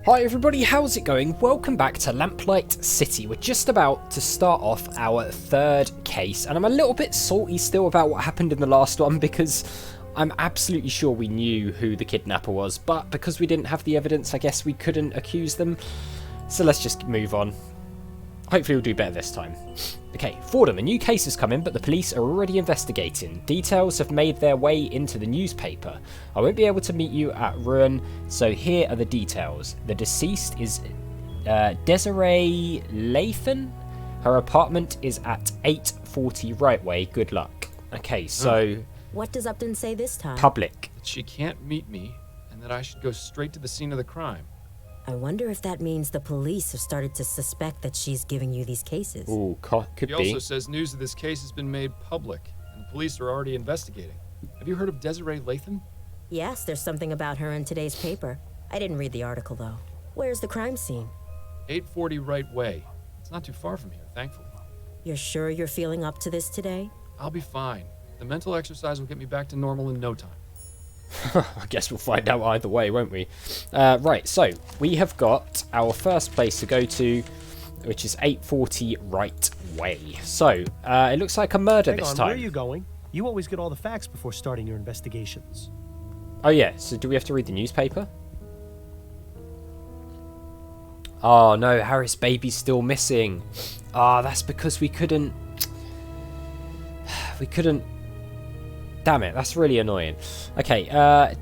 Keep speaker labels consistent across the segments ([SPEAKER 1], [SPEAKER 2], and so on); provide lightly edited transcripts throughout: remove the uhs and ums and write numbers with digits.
[SPEAKER 1] Hi everybody, how's it going? Welcome back to Lamplight City. We're just about to start off our third case, and I'm a little bit salty still about what happened in the last one because I'm absolutely sure we knew who the kidnapper was, but because we didn't have the evidence, I guess we couldn't accuse them. So let's just move on. Hopefully we'll do better this time. Okay, Fordham, a new case has come in, but the police are already investigating. Details have made their way into the newspaper. I won't be able to meet you at Ruin, so here are the details. The deceased is Desiree Lathan. Her apartment is at 840 Right Way. Good luck. Okay, so...
[SPEAKER 2] What does Upton say this time?
[SPEAKER 1] Public.
[SPEAKER 3] That she can't meet me, and that I should go straight to the scene of the crime.
[SPEAKER 2] I wonder if that means the police have started to suspect that she's giving you these cases.
[SPEAKER 1] Ooh, could be.
[SPEAKER 3] He also says news of this case has been made public, and the police are already investigating. Have you heard of Desiree Lathan?
[SPEAKER 2] Yes, there's something about her in today's paper. I didn't read the article, though. Where's the crime scene?
[SPEAKER 3] 840 Right Way. It's not too far from here, thankfully.
[SPEAKER 2] You're sure you're feeling up to this today?
[SPEAKER 3] I'll be fine. The mental exercise will get me back to normal in no time.
[SPEAKER 1] I guess we'll find out either way, won't we? Right, so we have got our first place to go to, which is 840 Right Way. So, it looks like a murder this time.
[SPEAKER 4] Where are you going? You always get all the facts before starting your investigations.
[SPEAKER 1] Oh yeah, so do we have to read the newspaper? Oh no, Harris' baby's still missing. Ah, that's because we couldn't... Damn it, that's really annoying. Okay,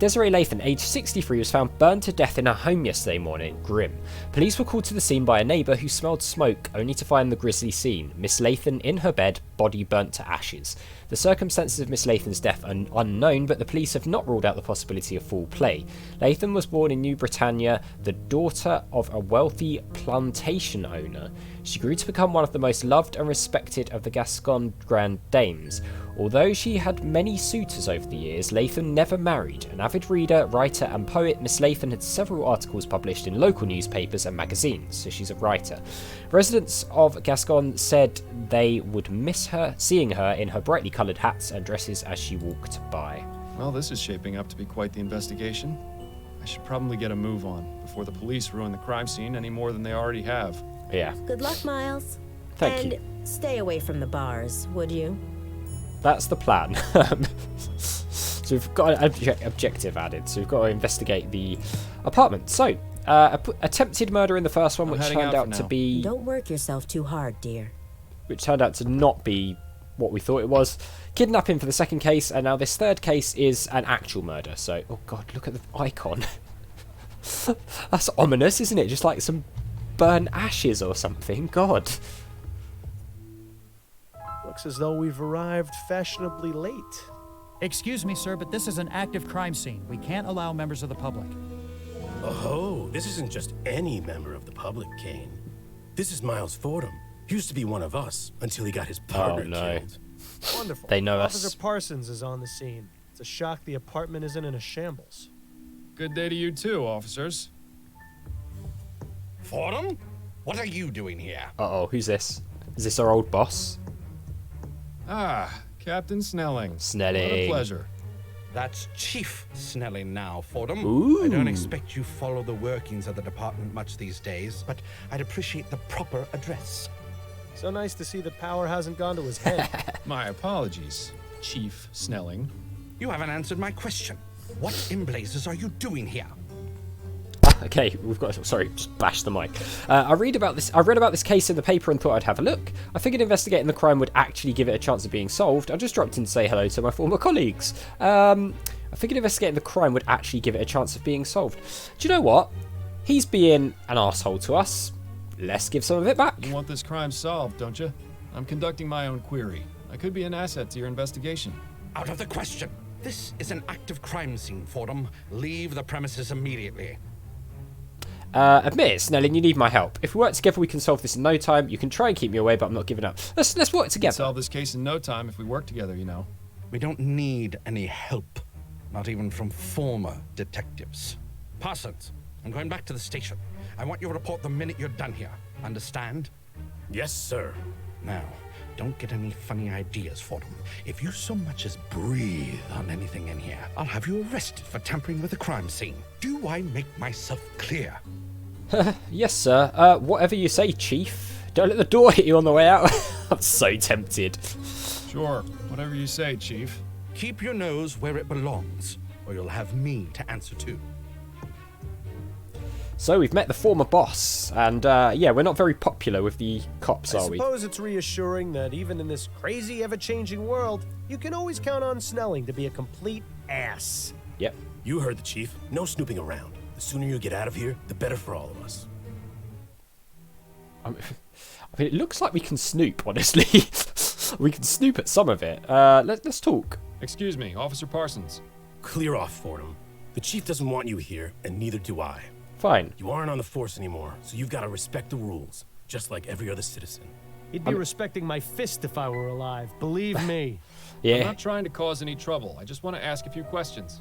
[SPEAKER 1] Desiree Lathan, aged 63, was found burned to death in her home yesterday morning. Grim. Police were called to the scene by a neighbour who smelled smoke, only to find the grisly scene. Miss Lathan in her bed, body burnt to ashes. The circumstances of Miss Lathan's death are unknown, but the police have not ruled out the possibility of foul play. Lathan was born in New Britannia, the daughter of a wealthy plantation owner. She grew to become one of the most loved and respected of the Gascon Grand Dames. Although she had many suitors over the years, Lathan never married. An avid reader, writer and poet, Miss Lathan had several articles published in local newspapers and magazines, so she's a writer. Residents of Gascon said they would miss her, seeing her in her brightly coloured hats and dresses as she walked by.
[SPEAKER 3] Well, this is shaping up to be quite the investigation. I should probably get a move on before the police ruin the crime scene any more than they already have.
[SPEAKER 1] Yeah.
[SPEAKER 2] Good luck, Miles.
[SPEAKER 1] Thank you.
[SPEAKER 2] And stay away from the bars, would you?
[SPEAKER 1] That's the plan. So we've got an objective added. So we've got to investigate the apartment. So, attempted murder in the first one, which turned out to be...
[SPEAKER 2] Don't work yourself too hard, dear.
[SPEAKER 1] Which turned out to not be what we thought it was. Kidnapping for the second case, and now this third case is an actual murder. So, oh god, look at the icon. That's ominous, isn't it? Just like some burnt ashes or something. God.
[SPEAKER 4] Looks as though we've arrived fashionably late.
[SPEAKER 5] Excuse me, sir, but this is an active crime scene. We can't allow members of the public.
[SPEAKER 6] Oh, this isn't just any member of the public, Kane. This is Miles Fordham. He used to be one of us until he got his partner killed.
[SPEAKER 4] Wonderful.
[SPEAKER 1] They know us.
[SPEAKER 4] Officer Parsons is on the scene. It's a shock the apartment isn't in a shambles.
[SPEAKER 3] Good day to you too, officers.
[SPEAKER 7] Fordham? What are you doing here?
[SPEAKER 1] Uh-oh, who's this? Is this our old boss?
[SPEAKER 3] Ah, Captain Snelling.
[SPEAKER 1] Snelling.
[SPEAKER 3] What a pleasure.
[SPEAKER 7] That's Chief Snelling now, Fordham.
[SPEAKER 1] Ooh.
[SPEAKER 7] I don't expect you follow the workings of the department much these days, but I'd appreciate the proper address.
[SPEAKER 4] So nice to see the power hasn't gone to his head.
[SPEAKER 3] My apologies, Chief Snelling.
[SPEAKER 7] You haven't answered my question. What in blazes are you doing here?
[SPEAKER 1] Okay, we've got. Sorry, just bash the mic. I read about this case in the paper and thought I'd have a look. I figured investigating the crime would actually give it a chance of being solved. I just dropped in to say hello to my former colleagues. I figured investigating the crime would actually give it a chance of being solved. Do you know what? He's being an asshole to us. Let's give some of it back.
[SPEAKER 3] You want this crime solved, don't you? I'm conducting my own query. I could be an asset to your investigation.
[SPEAKER 7] Out of the question. This is an active crime scene, Fordham. Leave the premises immediately.
[SPEAKER 1] Admit it, Snelling, you need my help. If we work together, we can solve this in no time. You can try and keep me away, but I'm not giving up. Let's work
[SPEAKER 3] We
[SPEAKER 1] together.
[SPEAKER 3] can solve this case in no time if we work together, you know.
[SPEAKER 7] We don't need any help. Not even from former detectives. Parsons, I'm going back to the station. I want you to report the minute you're done here. Understand?
[SPEAKER 6] Yes, sir.
[SPEAKER 7] Now, don't get any funny ideas, Fordham. If you so much as breathe on anything in here, I'll have you arrested for tampering with a crime scene. Do I make myself clear?
[SPEAKER 1] Yes, sir. Whatever you say, Chief. Don't let the door hit you on the way out. I'm so tempted.
[SPEAKER 3] Sure, whatever you say, Chief.
[SPEAKER 7] Keep your nose where it belongs, or you'll have me to answer to.
[SPEAKER 1] So we've met the former boss, and yeah, we're not very popular with the cops,
[SPEAKER 4] I
[SPEAKER 1] are we?
[SPEAKER 4] suppose it's reassuring that even in this crazy, ever-changing world, you can always count on Snelling to be a complete ass.
[SPEAKER 1] Yep.
[SPEAKER 6] You heard the chief. No snooping around. The sooner you get out of here, the better for all of us.
[SPEAKER 1] I mean, it looks like we can snoop, honestly. We can snoop at some of it. Let's talk.
[SPEAKER 3] Excuse me, Officer Parsons.
[SPEAKER 6] Clear off, Fordham. The chief doesn't want you here, and neither do I.
[SPEAKER 1] Fine.
[SPEAKER 6] You aren't on the force anymore, so you've got to respect the rules, just like every other citizen.
[SPEAKER 4] He'd be respecting my fist if I were alive, believe me.
[SPEAKER 3] I'm
[SPEAKER 1] Yeah.
[SPEAKER 3] not trying to cause any trouble. I just want to ask a few questions.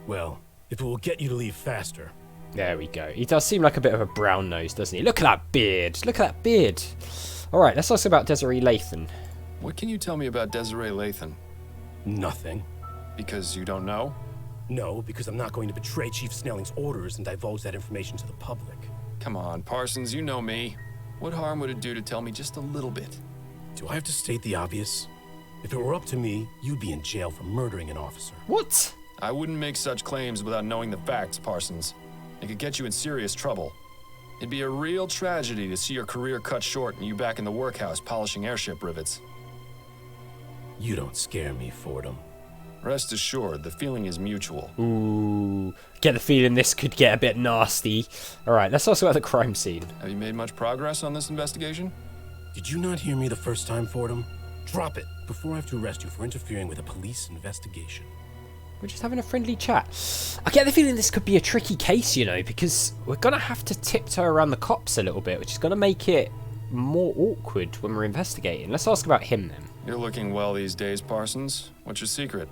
[SPEAKER 6] Well, if it will get you to leave faster.
[SPEAKER 1] There we go. He does seem like a bit of a brown nose, doesn't he? Look at that beard. Look at that beard. All right, let's talk about Desiree Lathan.
[SPEAKER 3] What can you tell me about Desiree Lathan?
[SPEAKER 6] Nothing.
[SPEAKER 3] Because you don't know?
[SPEAKER 6] No, because I'm not going to betray Chief Snelling's orders and divulge that information to the public.
[SPEAKER 3] Come on, Parsons, you know me. What harm would it do to tell me just a little bit?
[SPEAKER 6] Do I have to state the obvious? If it were up to me, you'd be in jail for murdering an officer.
[SPEAKER 1] What?
[SPEAKER 3] I wouldn't make such claims without knowing the facts, Parsons. It could get you in serious trouble. It'd be a real tragedy to see your career cut short and you back in the workhouse polishing airship rivets.
[SPEAKER 6] You don't scare me, Fordham.
[SPEAKER 3] Rest assured, the feeling is mutual.
[SPEAKER 1] Ooh. Get the feeling this could get a bit nasty. All right, let's talk about the crime scene.
[SPEAKER 3] Have you made much progress on this investigation?
[SPEAKER 6] Did you not hear me the first time, Fordham? Drop it before I have to arrest you for interfering with a police investigation.
[SPEAKER 1] We're just having a friendly chat. I get the feeling this could be a tricky case, you know, because we're going to have to tiptoe around the cops a little bit, which is going to make it more awkward when we're investigating. Let's ask about him then.
[SPEAKER 3] You're looking well these days, Parsons. What's your secret?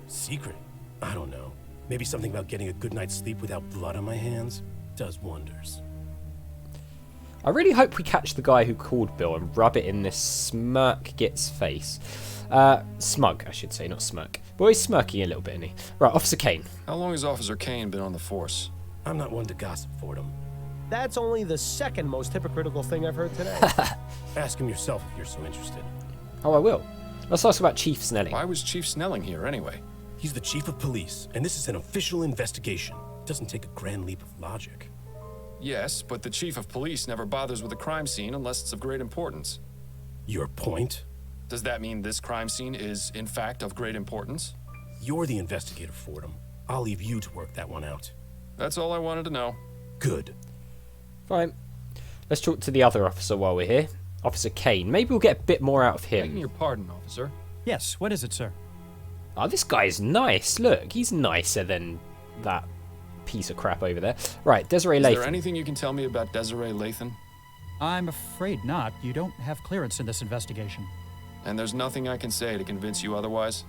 [SPEAKER 6] Secret? I don't know. Maybe something about getting a good night's sleep without blood on my hands does wonders.
[SPEAKER 1] I really hope we catch the guy who called Bill and rub it in this smirk git's face. Smug, I should say, not smirk. But he's smirking a little bit, isn't he? Right, Officer Kane.
[SPEAKER 3] How long has Officer Kane been on the force?
[SPEAKER 6] I'm not one to gossip, Fordham.
[SPEAKER 4] That's only the second most hypocritical thing I've heard today.
[SPEAKER 6] Ask him yourself if you're so interested.
[SPEAKER 1] Oh, I will. Let's ask about Chief Snelling.
[SPEAKER 3] Why was Chief Snelling here anyway?
[SPEAKER 6] He's the chief of police, and this is an official investigation. It doesn't take a grand leap of logic.
[SPEAKER 3] Yes, but the chief of police never bothers with a crime scene unless it's of great importance.
[SPEAKER 6] Your point?
[SPEAKER 3] Does that mean this crime scene is, in fact, of great importance?
[SPEAKER 6] You're the investigator, Fordham. I'll leave you to work that one out.
[SPEAKER 3] That's all I wanted to know.
[SPEAKER 6] Good.
[SPEAKER 1] Fine. Let's talk to the other officer while we're here. Officer Kane. Maybe we'll get a bit more out of
[SPEAKER 3] Begging
[SPEAKER 1] him.
[SPEAKER 3] your pardon, officer.
[SPEAKER 5] Yes, what is it, sir?
[SPEAKER 1] Oh, this guy's nice. Look, he's nicer than that piece of crap over there. Right, Desiree
[SPEAKER 3] Is
[SPEAKER 1] Lathan.
[SPEAKER 3] there anything you can tell me about Desiree Lathan?
[SPEAKER 5] I'm afraid not. You don't have clearance in this investigation.
[SPEAKER 3] And there's nothing I can say to convince you otherwise?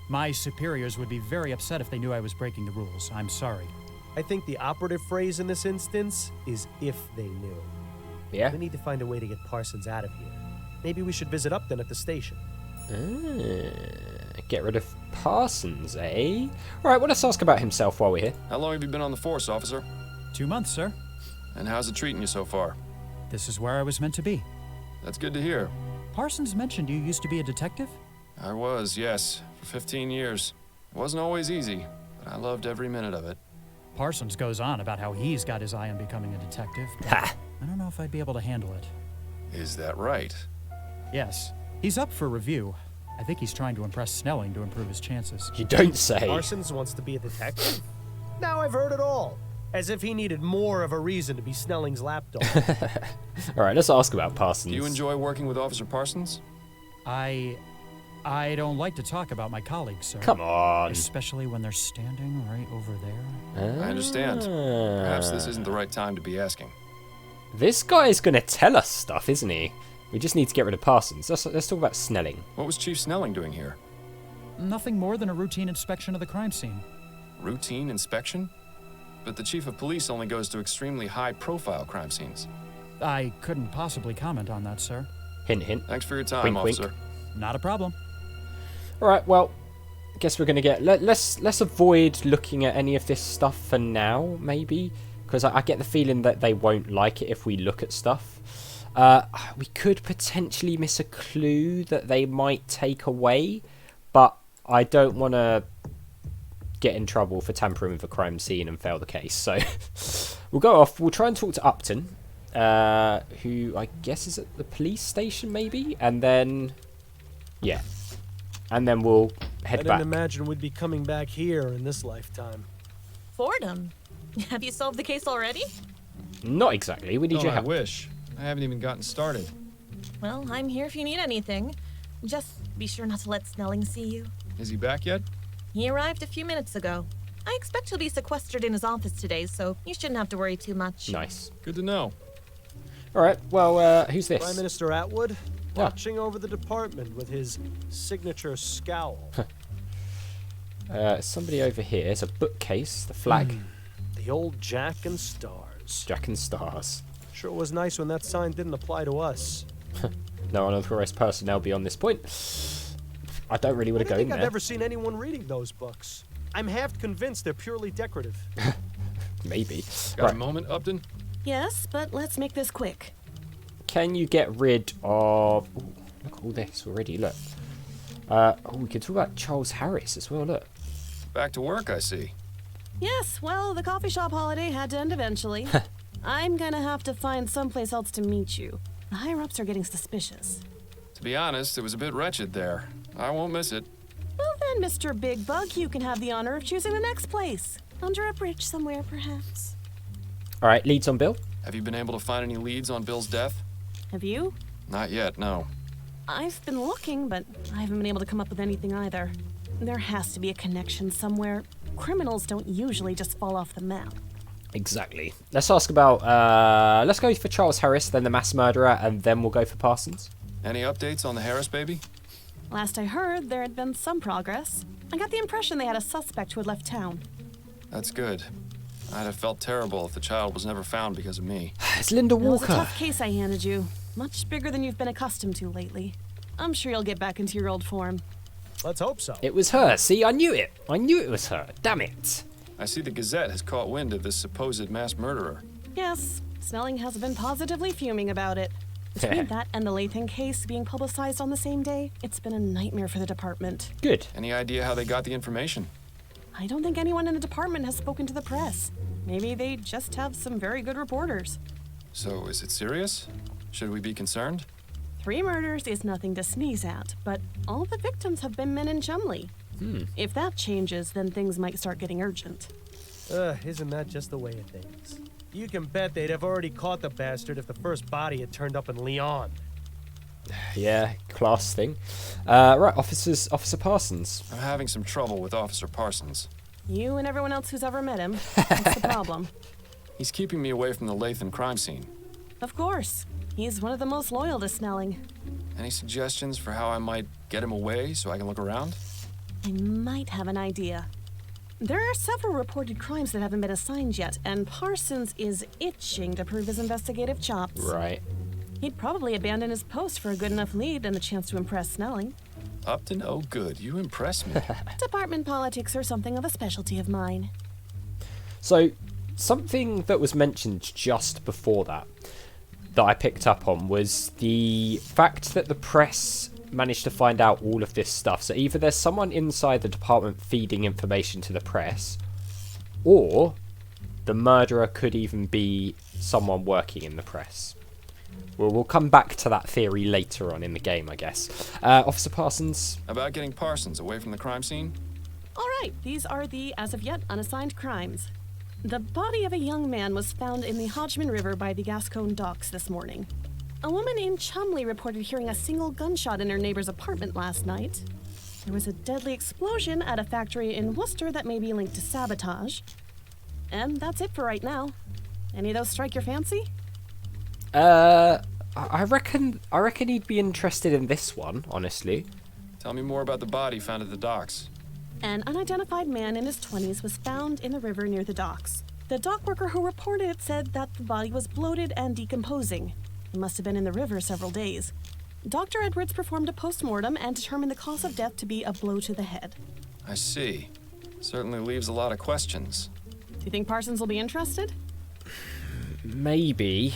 [SPEAKER 5] My superiors would be very upset if they knew I was breaking the rules. I'm sorry.
[SPEAKER 4] I think the operative phrase in this instance is if they knew.
[SPEAKER 1] Yeah?
[SPEAKER 4] We need to find a way to get Parsons out of here. Maybe we should visit Upton at the station.
[SPEAKER 1] Get rid of Parsons, eh? Alright, well, let's ask about himself while we're here.
[SPEAKER 3] How long have you been on the force, officer?
[SPEAKER 5] 2 months, sir.
[SPEAKER 3] And how's it treating you so far?
[SPEAKER 5] This is where I was meant to be.
[SPEAKER 3] That's good to hear.
[SPEAKER 5] Parsons mentioned you used to be a detective?
[SPEAKER 3] I was, yes, for 15 years. It wasn't always easy, but I loved every minute of it.
[SPEAKER 5] Parsons goes on about how he's got his eye on becoming a detective. but
[SPEAKER 1] Ha!
[SPEAKER 5] I don't know if I'd be able to handle it.
[SPEAKER 3] Is that right?
[SPEAKER 5] Yes, he's up for review. I think he's trying to impress Snelling to improve his chances.
[SPEAKER 1] You don't say.
[SPEAKER 4] Parsons wants to be a detective? Now I've heard it all. As if he needed more of a reason to be Snelling's lapdog.
[SPEAKER 1] Alright, let's ask about Parsons.
[SPEAKER 3] Do you enjoy working with Officer Parsons?
[SPEAKER 5] I don't like to talk about my colleagues, sir.
[SPEAKER 1] Come on.
[SPEAKER 5] Especially when they're standing right over there.
[SPEAKER 3] I understand. Perhaps this isn't the right time to be asking.
[SPEAKER 1] This guy's gonna tell us stuff, isn't he? We just need to get rid of Parsons. Let's talk about Snelling.
[SPEAKER 3] What was Chief Snelling doing here?
[SPEAKER 5] Nothing more than a routine inspection of the crime scene.
[SPEAKER 3] Routine inspection? But the chief of police only goes to extremely high-profile crime scenes.
[SPEAKER 5] I couldn't possibly comment on that, sir.
[SPEAKER 1] Hint, hint.
[SPEAKER 3] Thanks for your time,
[SPEAKER 1] Wink, wink.
[SPEAKER 3] officer.
[SPEAKER 5] Not a problem.
[SPEAKER 1] Alright, well, I guess we're gonna get... Let's avoid looking at any of this stuff for now, maybe. because I get the feeling that they won't like it if we look at stuff. We could potentially miss a clue that they might take away, but I don't want to get in trouble for tampering with a crime scene and fail the case. So we'll go off. We'll try and talk to Upton, who I guess is at the police station maybe, and then yeah, and then we'll head back.
[SPEAKER 4] I didn't imagine we'd be coming back here in this lifetime.
[SPEAKER 8] Fordham? Have you solved the case already?
[SPEAKER 1] Not exactly. We need your
[SPEAKER 3] I
[SPEAKER 1] help.
[SPEAKER 3] wish. I haven't even gotten started.
[SPEAKER 8] Well, I'm here if you need anything. Just be sure not to let Snelling see you.
[SPEAKER 3] Is he back yet?
[SPEAKER 8] He arrived a few minutes ago. I expect he'll be sequestered in his office today, so you shouldn't have to worry too much.
[SPEAKER 1] Nice.
[SPEAKER 3] Good to know.
[SPEAKER 1] All right. Well, who's this?
[SPEAKER 4] Prime Minister Atwood,
[SPEAKER 1] Yeah.
[SPEAKER 4] watching over the department with his signature scowl.
[SPEAKER 1] Somebody over here. There's a bookcase. The flag.
[SPEAKER 4] The old Jack and Stars.
[SPEAKER 1] Jack and Stars.
[SPEAKER 4] Sure was nice when that sign didn't apply to us.
[SPEAKER 1] No unauthorized personnel beyond this point. I don't really want to
[SPEAKER 4] I
[SPEAKER 1] go
[SPEAKER 4] don't
[SPEAKER 1] in
[SPEAKER 4] think I've
[SPEAKER 1] there.
[SPEAKER 4] ever seen anyone reading those books. I'm half convinced they're purely decorative.
[SPEAKER 1] Maybe.
[SPEAKER 3] Got
[SPEAKER 1] Right.
[SPEAKER 3] a moment, Upton?
[SPEAKER 8] Yes, but let's make this quick.
[SPEAKER 1] Can you get rid of... Ooh, look at all this already, look. We can talk about Charles Harris as well, look.
[SPEAKER 3] Back to work, I see.
[SPEAKER 9] Yes, well, the coffee shop holiday had to end eventually. I'm gonna have to find someplace else to meet you. The higher-ups are getting suspicious.
[SPEAKER 3] To be honest, it was a bit wretched there. I won't miss it.
[SPEAKER 9] Well then, Mr. Big Bug, you can have the honor of choosing the next place. Under a bridge somewhere, perhaps.
[SPEAKER 1] All right, leads on Bill.
[SPEAKER 3] Have you been able to find any leads on Bill's death?
[SPEAKER 9] Have you?
[SPEAKER 3] Not yet, no.
[SPEAKER 9] I've been looking, but I haven't been able to come up with anything either. There has to be a connection somewhere. Criminals don't usually just fall off the map.
[SPEAKER 1] Exactly. Let's ask about... let's go for Charles Harris, then the mass murderer, and then we'll go for Parsons.
[SPEAKER 3] Any updates on the Harris baby?
[SPEAKER 9] Last I heard, there had been some progress. I got the impression they had a suspect who had left town.
[SPEAKER 3] That's good. I'd have felt terrible if the child was never found because of me.
[SPEAKER 1] It's Linda
[SPEAKER 9] It was a
[SPEAKER 1] Walker.
[SPEAKER 9] tough case I handed you. Much bigger than you've been accustomed to lately. I'm sure you'll get back into your old form.
[SPEAKER 4] Let's hope so.
[SPEAKER 1] It was her. See, I knew it. I knew it was her. Damn it.
[SPEAKER 3] I see the Gazette has caught wind of this supposed mass murderer.
[SPEAKER 9] Yes, Snelling has been positively fuming about it. Between that and the Lathan case being publicized on the same day, it's been a nightmare for the department.
[SPEAKER 1] Good.
[SPEAKER 3] Any idea how they got the information?
[SPEAKER 9] I don't think anyone in the department has spoken to the press. Maybe they just have some very good reporters.
[SPEAKER 3] So, is it serious? Should we be concerned?
[SPEAKER 9] 3 murders is nothing to sneeze at, but all the victims have been men in Chumley. If that changes, then things might start getting urgent.
[SPEAKER 4] Isn't that just the way it is? You can bet they'd have already caught the bastard if the first body had turned up in Leon.
[SPEAKER 1] Yeah, class thing. Right, Officer Parsons.
[SPEAKER 3] I'm having some trouble with Officer Parsons.
[SPEAKER 9] You and everyone else who's ever met him. What's the problem?
[SPEAKER 3] He's keeping me away from the Lathan crime scene.
[SPEAKER 9] Of course. He's one of the most loyal to Snelling.
[SPEAKER 3] Any suggestions for how I might get him away so I can look around?
[SPEAKER 9] I might have an idea. There are several reported crimes that haven't been assigned yet, and Parsons is itching to prove his investigative chops.
[SPEAKER 1] Right.
[SPEAKER 9] He'd probably abandon his post for a good enough lead and a chance to impress Snelling.
[SPEAKER 3] Upton, oh good, you impress me.
[SPEAKER 9] Department politics are something of a specialty of mine.
[SPEAKER 1] So, something that was mentioned just before that I picked up on was the fact that the press managed to find out all of this stuff. So either there's someone inside the department feeding information to the press, or the murderer could even be someone working in the press. Well, we'll come back to that theory later on in the game, I guess. Officer Parsons.
[SPEAKER 3] About getting Parsons away from the crime scene?
[SPEAKER 9] All right, these are the, as of yet, unassigned crimes. The body of a young man was found in the Hodgman River by the Gascon docks this morning. A woman in Chumley reported hearing a single gunshot in her neighbor's apartment last night. There was a deadly explosion at a factory in Worcester that may be linked to sabotage. And that's it for right now. Any of those strike your fancy?
[SPEAKER 1] I reckon he'd be interested in this one, honestly.
[SPEAKER 3] Tell me more about the body found at the docks.
[SPEAKER 9] An unidentified man in his 20s was found in the river near the docks. The dock worker who reported it said that the body was bloated and decomposing. It must have been in the river several days. Dr. Edwards performed a post-mortem and determined the cause of death to be a blow to the head.
[SPEAKER 3] I see. Certainly leaves a lot of questions.
[SPEAKER 9] Do you think Parsons will be interested?
[SPEAKER 1] maybe.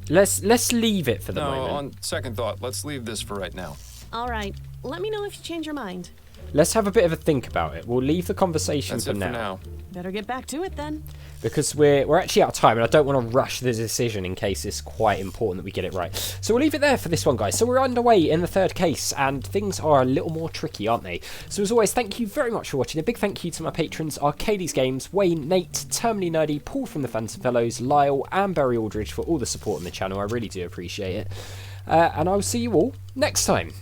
[SPEAKER 1] Let's leave it for the moment.
[SPEAKER 3] On second thought, let's leave this for right now.
[SPEAKER 9] All right. Let me know if you change your mind.
[SPEAKER 1] Let's have a bit of a think about it. We'll leave the conversation
[SPEAKER 3] That's
[SPEAKER 1] for
[SPEAKER 3] it
[SPEAKER 1] now.
[SPEAKER 3] for now.
[SPEAKER 9] Better get back to it then.
[SPEAKER 1] Because we're actually out of time, and I don't want to rush the decision in case it's quite important that we get it right. So we'll leave it there for this one, guys. So we're underway in the third case, and things are a little more tricky, aren't they? So as always, thank you very much for watching. A big thank you to my patrons, Arcades Games, Wayne, Nate, Terminally Nerdy, Paul from the Phantom Fellows, Lyle, and Barry Aldridge for all the support on the channel. I really do appreciate it. And I will see you all next time.